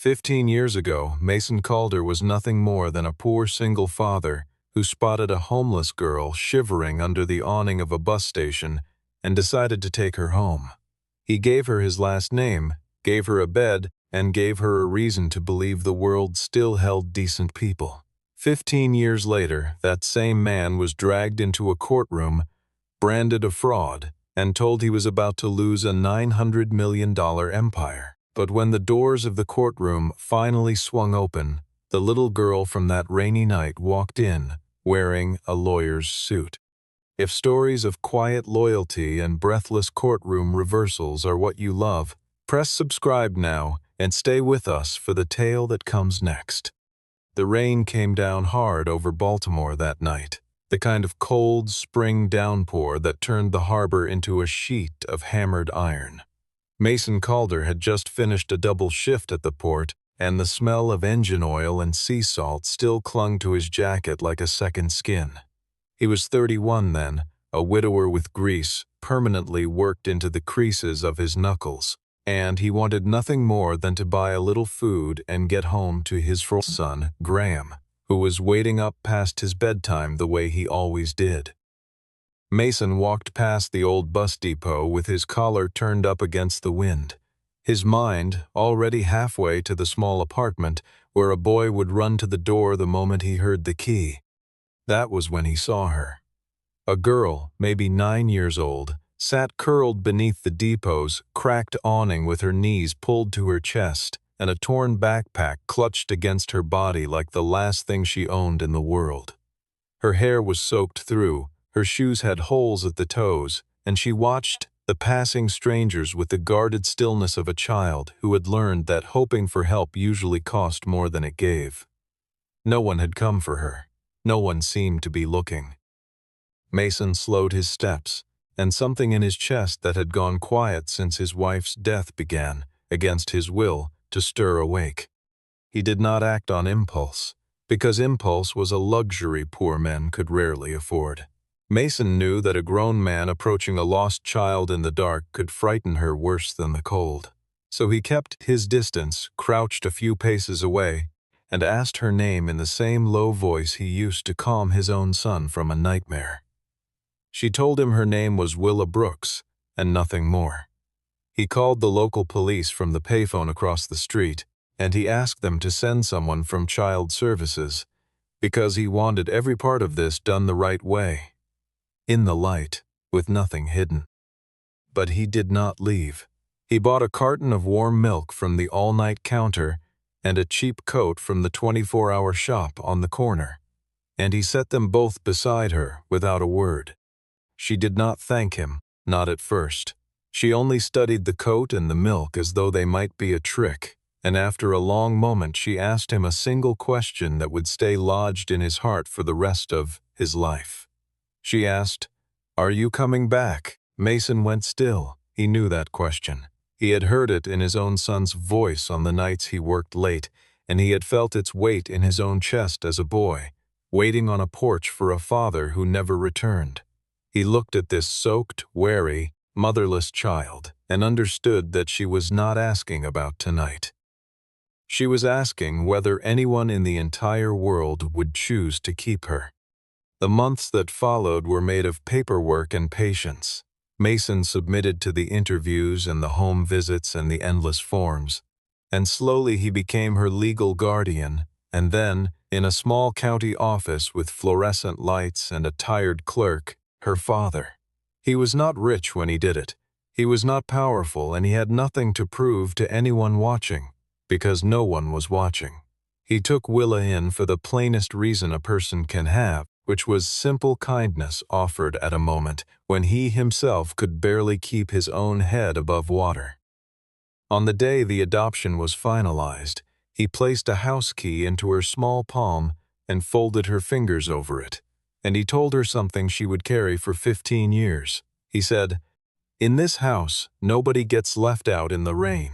15 years ago, Mason Calder was nothing more than a poor single father who spotted a homeless girl shivering under the awning of a bus station and decided to take her home. He gave her his last name, gave her a bed, and gave her a reason to believe the world still held decent people. 15 years later, that same man was dragged into a courtroom, branded a fraud, and told he was about to lose a $900 million empire. But when the doors of the courtroom finally swung open, the little girl from that rainy night walked in, wearing a lawyer's suit. If stories of quiet loyalty and breathless courtroom reversals are what you love, press subscribe now and stay with us for the tale that comes next. The rain came down hard over Baltimore that night, the kind of cold spring downpour that turned the harbor into a sheet of hammered iron. Mason Calder had just finished a double shift at the port, and the smell of engine oil and sea salt still clung to his jacket like a second skin. He was 31 then, a widower with grease permanently worked into the creases of his knuckles, and he wanted nothing more than to buy a little food and get home to his son, Graham, who was waiting up past his bedtime the way he always did. Mason walked past the old bus depot with his collar turned up against the wind, his mind already halfway to the small apartment where a boy would run to the door the moment he heard the key. That was when he saw her. A girl, maybe 9 years old, sat curled beneath the depot's cracked awning with her knees pulled to her chest and a torn backpack clutched against her body like the last thing she owned in the world. Her hair was soaked through, her shoes had holes at the toes, and she watched the passing strangers with the guarded stillness of a child who had learned that hoping for help usually cost more than it gave. No one had come for her. No one seemed to be looking. Mason slowed his steps, and something in his chest that had gone quiet since his wife's death began, against his will, to stir awake. He did not act on impulse, because impulse was a luxury poor men could rarely afford. Mason knew that a grown man approaching a lost child in the dark could frighten her worse than the cold. So he kept his distance, crouched a few paces away, and asked her name in the same low voice he used to calm his own son from a nightmare. She told him her name was Willa Brooks, and nothing more. He called the local police from the payphone across the street, and he asked them to send someone from Child Services, because he wanted every part of this done the right way, in the light, with nothing hidden. But he did not leave. He bought a carton of warm milk from the all-night counter and a cheap coat from the 24-hour shop on the corner, and he set them both beside her without a word. She did not thank him, not at first. She only studied the coat and the milk as though they might be a trick, and after a long moment she asked him a single question that would stay lodged in his heart for the rest of his life. She asked, "Are you coming back?" Mason went still. He knew that question. He had heard it in his own son's voice on the nights he worked late, and he had felt its weight in his own chest as a boy, waiting on a porch for a father who never returned. He looked at this soaked, wary, motherless child and understood that she was not asking about tonight. She was asking whether anyone in the entire world would choose to keep her. The months that followed were made of paperwork and patience. Mason submitted to the interviews and the home visits and the endless forms, and slowly he became her legal guardian, and then, in a small county office with fluorescent lights and a tired clerk, her father. He was not rich when he did it. He was not powerful, and he had nothing to prove to anyone watching, because no one was watching. He took Willa in for the plainest reason a person can have, which was simple kindness offered at a moment when he himself could barely keep his own head above water. On the day the adoption was finalized, he placed a house key into her small palm and folded her fingers over it, and he told her something she would carry for 15 years. He said, "In this house, nobody gets left out in the rain."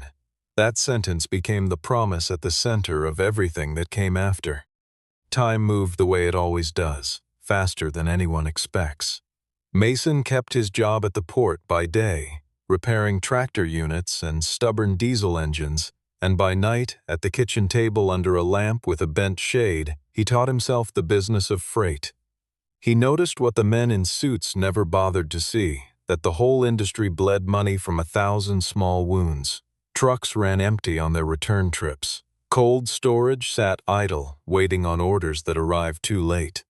That sentence became the promise at the center of everything that came after. Time moved the way it always does, faster than anyone expects. Mason kept his job at the port by day, repairing tractor units and stubborn diesel engines, and by night, at the kitchen table under a lamp with a bent shade, he taught himself the business of freight. He noticed what the men in suits never bothered to see, that the whole industry bled money from 1,000 small wounds. Trucks ran empty on their return trips. Cold storage sat idle, waiting on orders that arrived too late.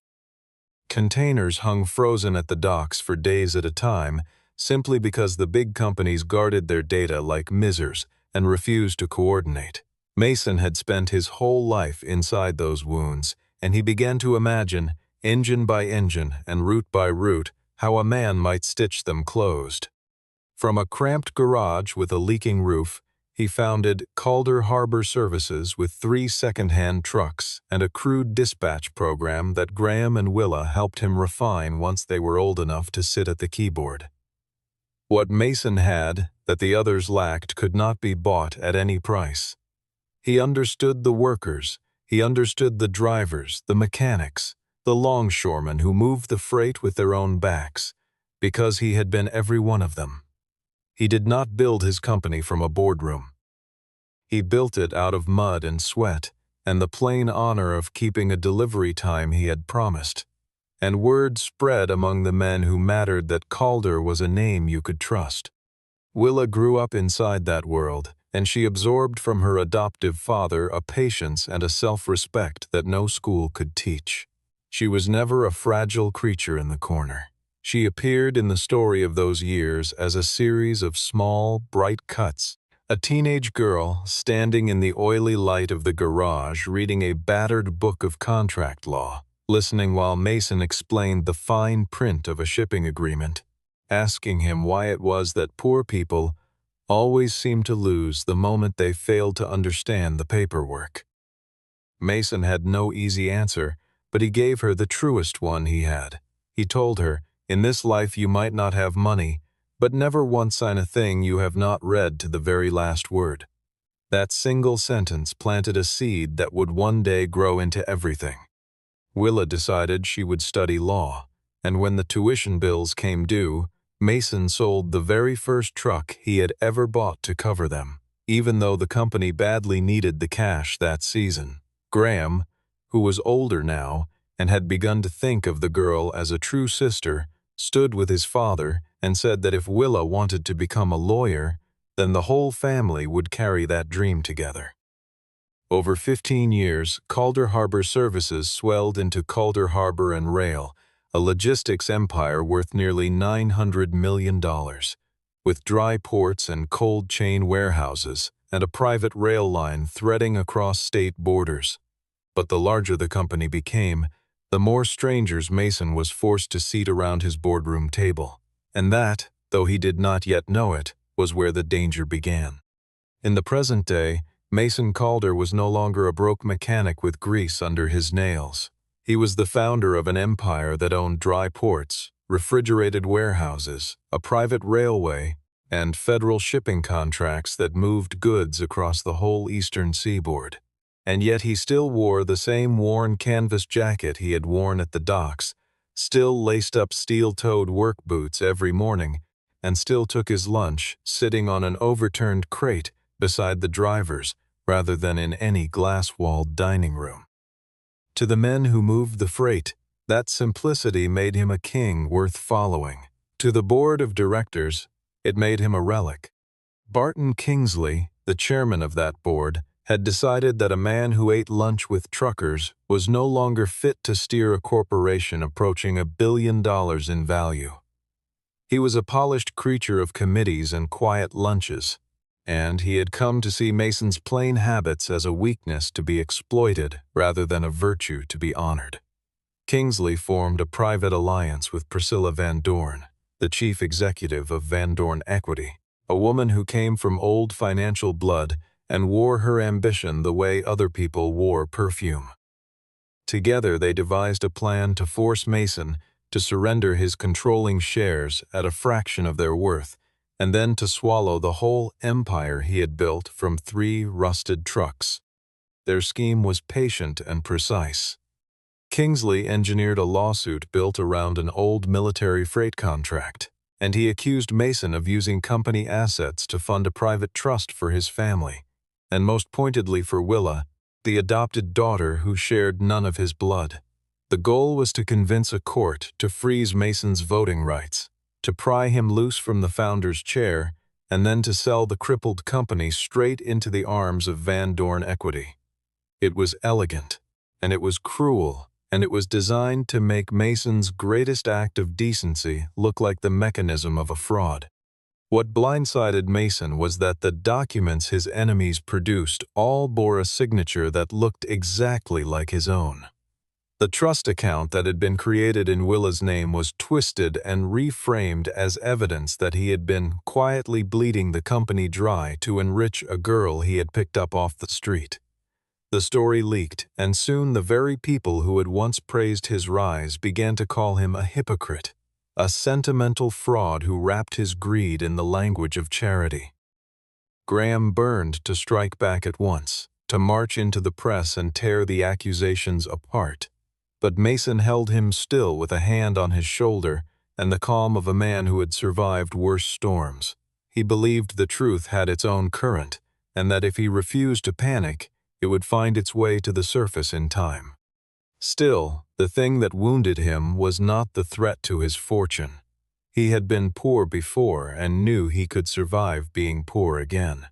Containers hung frozen at the docks for days at a time, simply because the big companies guarded their data like misers and refused to coordinate. Mason had spent his whole life inside those wounds, and he began to imagine, engine by engine and route by route, how a man might stitch them closed. From a cramped garage with a leaking roof, he founded Calder Harbor Services with 3 second-hand trucks and a crude dispatch program that Graham and Willa helped him refine once they were old enough to sit at the keyboard. What Mason had that the others lacked could not be bought at any price. He understood the workers, he understood the drivers, the mechanics, the longshoremen who moved the freight with their own backs, because he had been every one of them. He did not build his company from a boardroom. He built it out of mud and sweat, and the plain honor of keeping a delivery time he had promised. And word spread among the men who mattered that Calder was a name you could trust. Willa grew up inside that world, and she absorbed from her adoptive father a patience and a self-respect that no school could teach. She was never a fragile creature in the corner. She appeared in the story of those years as a series of small, bright cuts. A teenage girl standing in the oily light of the garage reading a battered book of contract law, listening while Mason explained the fine print of a shipping agreement, asking him why it was that poor people always seemed to lose the moment they failed to understand the paperwork. Mason had no easy answer, but he gave her the truest one he had. He told her, "In this life you might not have money, but never once sign a thing you have not read to the very last word." That single sentence planted a seed that would one day grow into everything. Willa decided she would study law, and when the tuition bills came due, Mason sold the very first truck he had ever bought to cover them, even though the company badly needed the cash that season. Graham, who was older now and had begun to think of the girl as a true sister, stood with his father and said that if Willa wanted to become a lawyer, then the whole family would carry that dream together. Over 15 years, Calder Harbor Services swelled into Calder Harbor and Rail, a logistics empire worth nearly $900 million, with dry ports and cold chain warehouses and a private rail line threading across state borders. But the larger the company became, the more strangers Mason was forced to seat around his boardroom table. And that, though he did not yet know it, was where the danger began. In the present day, Mason Calder was no longer a broke mechanic with grease under his nails. He was the founder of an empire that owned dry ports, refrigerated warehouses, a private railway, and federal shipping contracts that moved goods across the whole eastern seaboard. And yet he still wore the same worn canvas jacket he had worn at the docks, still laced up steel-toed work boots every morning, and still took his lunch sitting on an overturned crate beside the drivers rather than in any glass-walled dining room. To the men who moved the freight, that simplicity made him a king worth following. To the board of directors, it made him a relic. Barton Kingsley, the chairman of that board, had decided that a man who ate lunch with truckers was no longer fit to steer a corporation approaching $1 billion in value. He was a polished creature of committees and quiet lunches, and he had come to see Mason's plain habits as a weakness to be exploited rather than a virtue to be honored. Kingsley formed a private alliance with Priscilla Van Dorn, the chief executive of Van Dorn Equity, a woman who came from old financial blood and wore her ambition the way other people wore perfume. Together they devised a plan to force Mason to surrender his controlling shares at a fraction of their worth, and then to swallow the whole empire he had built from 3 rusted trucks. Their scheme was patient and precise. Kingsley engineered a lawsuit built around an old military freight contract, and he accused Mason of using company assets to fund a private trust for his family, and most pointedly for Willa, the adopted daughter who shared none of his blood. The goal was to convince a court to freeze Mason's voting rights, to pry him loose from the founder's chair, and then to sell the crippled company straight into the arms of Van Dorn Equity. It was elegant, and it was cruel, and it was designed to make Mason's greatest act of decency look like the mechanism of a fraud. What blindsided Mason was that the documents his enemies produced all bore a signature that looked exactly like his own. The trust account that had been created in Willa's name was twisted and reframed as evidence that he had been quietly bleeding the company dry to enrich a girl he had picked up off the street. The story leaked, and soon the very people who had once praised his rise began to call him a hypocrite, a sentimental fraud who wrapped his greed in the language of charity. Graham burned to strike back at once, to march into the press and tear the accusations apart. But Mason held him still with a hand on his shoulder and the calm of a man who had survived worse storms. He believed the truth had its own current, and that if he refused to panic, it would find its way to the surface in time. Still, the thing that wounded him was not the threat to his fortune. He had been poor before and knew he could survive being poor again.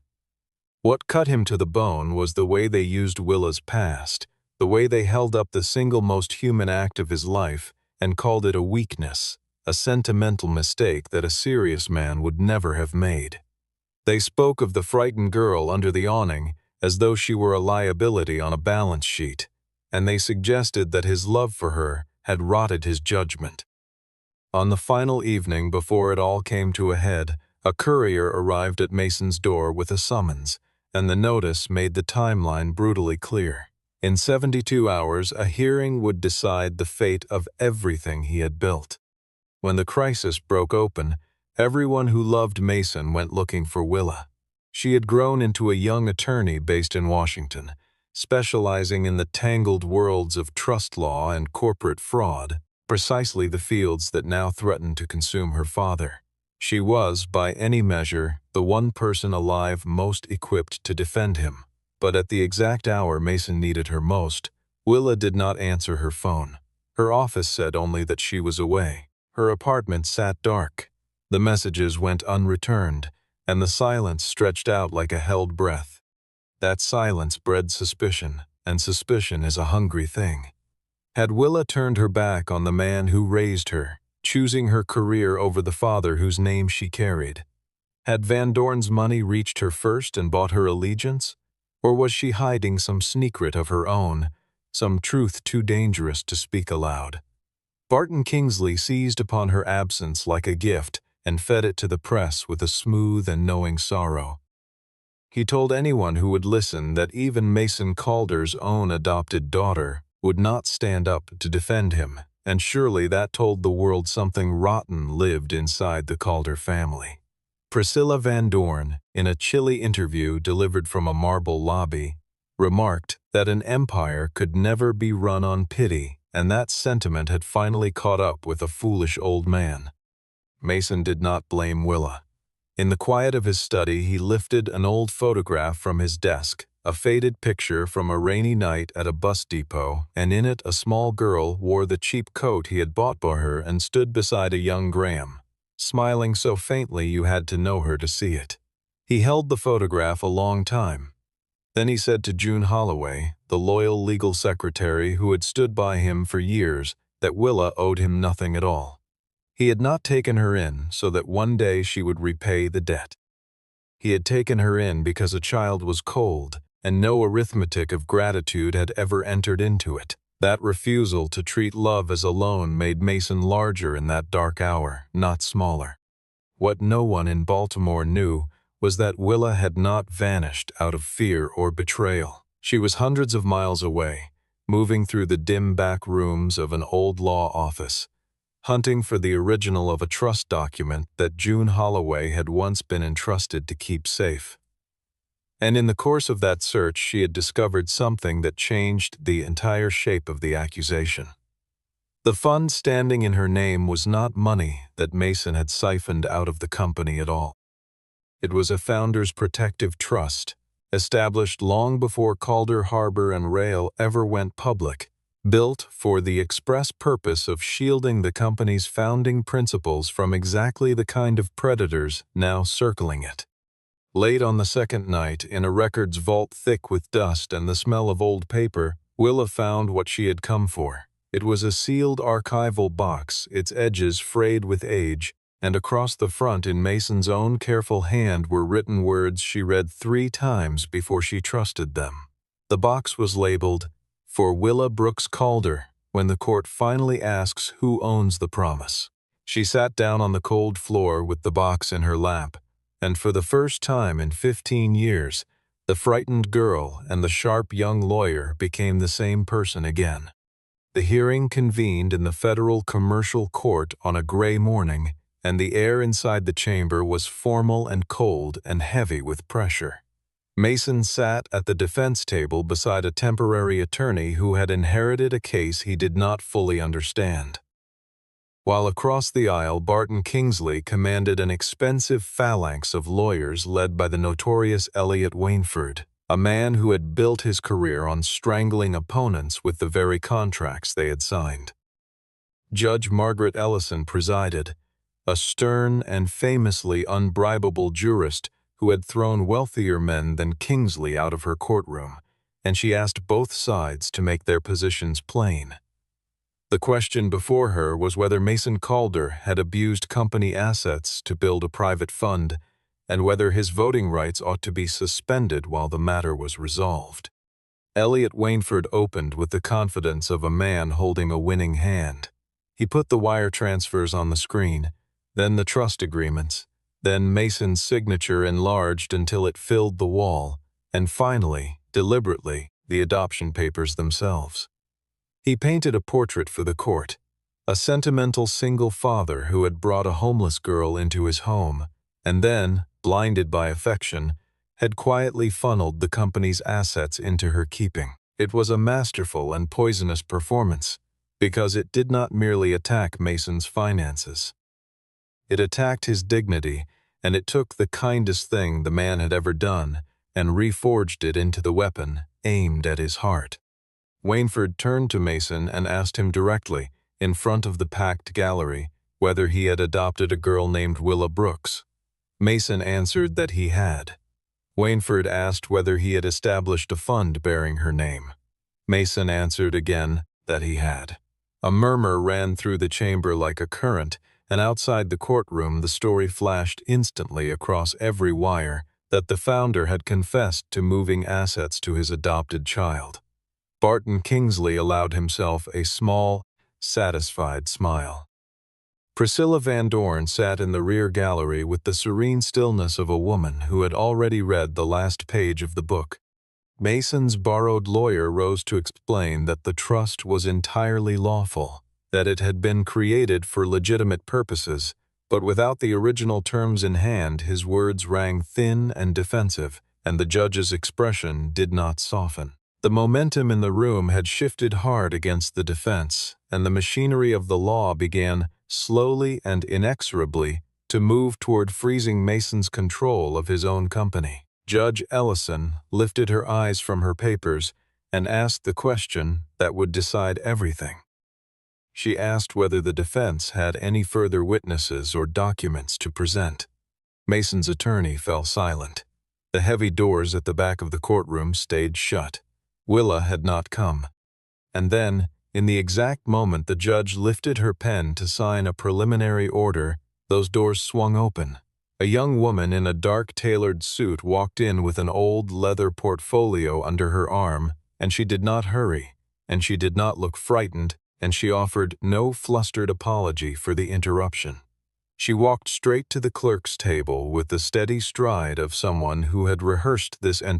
What cut him to the bone was the way they used Willa's past, the way they held up the single most human act of his life and called it a weakness, a sentimental mistake that a serious man would never have made. They spoke of the frightened girl under the awning as though she were a liability on a balance sheet, and they suggested that his love for her had rotted his judgment. On the final evening before it all came to a head, a courier arrived at Mason's door with a summons, and the notice made the timeline brutally clear. In 72 hours, a hearing would decide the fate of everything he had built. When the crisis broke open, everyone who loved Mason went looking for Willa. She had grown into a young attorney based in Washington, specializing in the tangled worlds of trust law and corporate fraud, precisely the fields that now threatened to consume her father. She was, by any measure, the one person alive most equipped to defend him. But at the exact hour Mason needed her most, Willa did not answer her phone. Her office said only that she was away. Her apartment sat dark. The messages went unreturned, and the silence stretched out like a held breath. That silence bred suspicion, and suspicion is a hungry thing. Had Willa turned her back on the man who raised her, choosing her career over the father whose name she carried? Had Van Dorn's money reached her first and bought her allegiance? Or was she hiding some secret of her own, some truth too dangerous to speak aloud? Barton Kingsley seized upon her absence like a gift and fed it to the press with a smooth and knowing sorrow. He told anyone who would listen that even Mason Calder's own adopted daughter would not stand up to defend him, and surely that told the world something rotten lived inside the Calder family. Priscilla Van Dorn, in a chilly interview delivered from a marble lobby, remarked that an empire could never be run on pity, and that sentiment had finally caught up with a foolish old man. Mason did not blame Willa. In the quiet of his study, he lifted an old photograph from his desk, a faded picture from a rainy night at a bus depot, and in it a small girl wore the cheap coat he had bought for her and stood beside a young Graham, smiling so faintly you had to know her to see it. He held the photograph a long time. Then he said to June Holloway, the loyal legal secretary who had stood by him for years, that Willa owed him nothing at all. He had not taken her in so that one day she would repay the debt. He had taken her in because a child was cold, and no arithmetic of gratitude had ever entered into it. That refusal to treat love as a loan made Mason larger in that dark hour, not smaller. What no one in Baltimore knew was that Willa had not vanished out of fear or betrayal. She was hundreds of miles away, moving through the dim back rooms of an old law office, hunting for the original of a trust document that June Holloway had once been entrusted to keep safe. And in the course of that search, she had discovered something that changed the entire shape of the accusation. The fund standing in her name was not money that Mason had siphoned out of the company at all. It was a founder's protective trust, established long before Calder Harbor and Rail ever went public, built for the express purpose of shielding the company's founding principles from exactly the kind of predators now circling it. Late on the second night, in a records vault thick with dust and the smell of old paper, Willa found what she had come for. It was a sealed archival box, its edges frayed with age, and across the front in Mason's own careful hand were written words she read 3 times before she trusted them. The box was labeled, "For Willa Brooks Calder, when the court finally asks who owns the promise." She sat down on the cold floor with the box in her lap, and for the first time in 15 years, the frightened girl and the sharp young lawyer became the same person again. The hearing convened in the federal commercial court on a gray morning, and the air inside the chamber was formal and cold and heavy with pressure. Mason sat at the defense table beside a temporary attorney who had inherited a case he did not fully understand, while across the aisle Barton Kingsley commanded an expensive phalanx of lawyers led by the notorious Elliot Wainford, a man who had built his career on strangling opponents with the very contracts they had signed. Judge Margaret Ellison presided, a stern and famously unbribable jurist who had thrown wealthier men than Kingsley out of her courtroom, and she asked both sides to make their positions plain. The question before her was whether Mason Calder had abused company assets to build a private fund, and whether his voting rights ought to be suspended while the matter was resolved. Elliot Wainford opened with the confidence of a man holding a winning hand. He put the wire transfers on the screen, then the trust agreements, then Mason's signature enlarged until it filled the wall, and finally, deliberately, the adoption papers themselves. He painted a portrait for the court, a sentimental single father who had brought a homeless girl into his home, and then, blinded by affection, had quietly funneled the company's assets into her keeping. It was a masterful and poisonous performance, because it did not merely attack Mason's finances. It attacked his dignity, and it took the kindest thing the man had ever done and reforged it into the weapon aimed at his heart. Wainford turned to Mason and asked him directly, in front of the packed gallery, whether he had adopted a girl named Willa Brooks. Mason answered that he had. Wainford asked whether he had established a fund bearing her name. Mason answered again that he had. A murmur ran through the chamber like a current, and outside the courtroom the story flashed instantly across every wire that the founder had confessed to moving assets to his adopted child. Barton Kingsley allowed himself a small, satisfied smile. Priscilla Van Dorn sat in the rear gallery with the serene stillness of a woman who had already read the last page of the book. Mason's borrowed lawyer rose to explain that the trust was entirely lawful, that it had been created for legitimate purposes, but without the original terms in hand, his words rang thin and defensive, and the judge's expression did not soften. The momentum in the room had shifted hard against the defense, and the machinery of the law began, slowly and inexorably, to move toward freezing Mason's control of his own company. Judge Ellison lifted her eyes from her papers and asked the question that would decide everything. She asked whether the defense had any further witnesses or documents to present. Mason's attorney fell silent. The heavy doors at the back of the courtroom stayed shut. Willa had not come. And then, in the exact moment the judge lifted her pen to sign a preliminary order, those doors swung open. A young woman in a dark tailored suit walked in with an old leather portfolio under her arm, and she did not hurry, and she did not look frightened, and she offered no flustered apology for the interruption. She walked straight to the clerk's table with the steady stride of someone who had rehearsed this entrance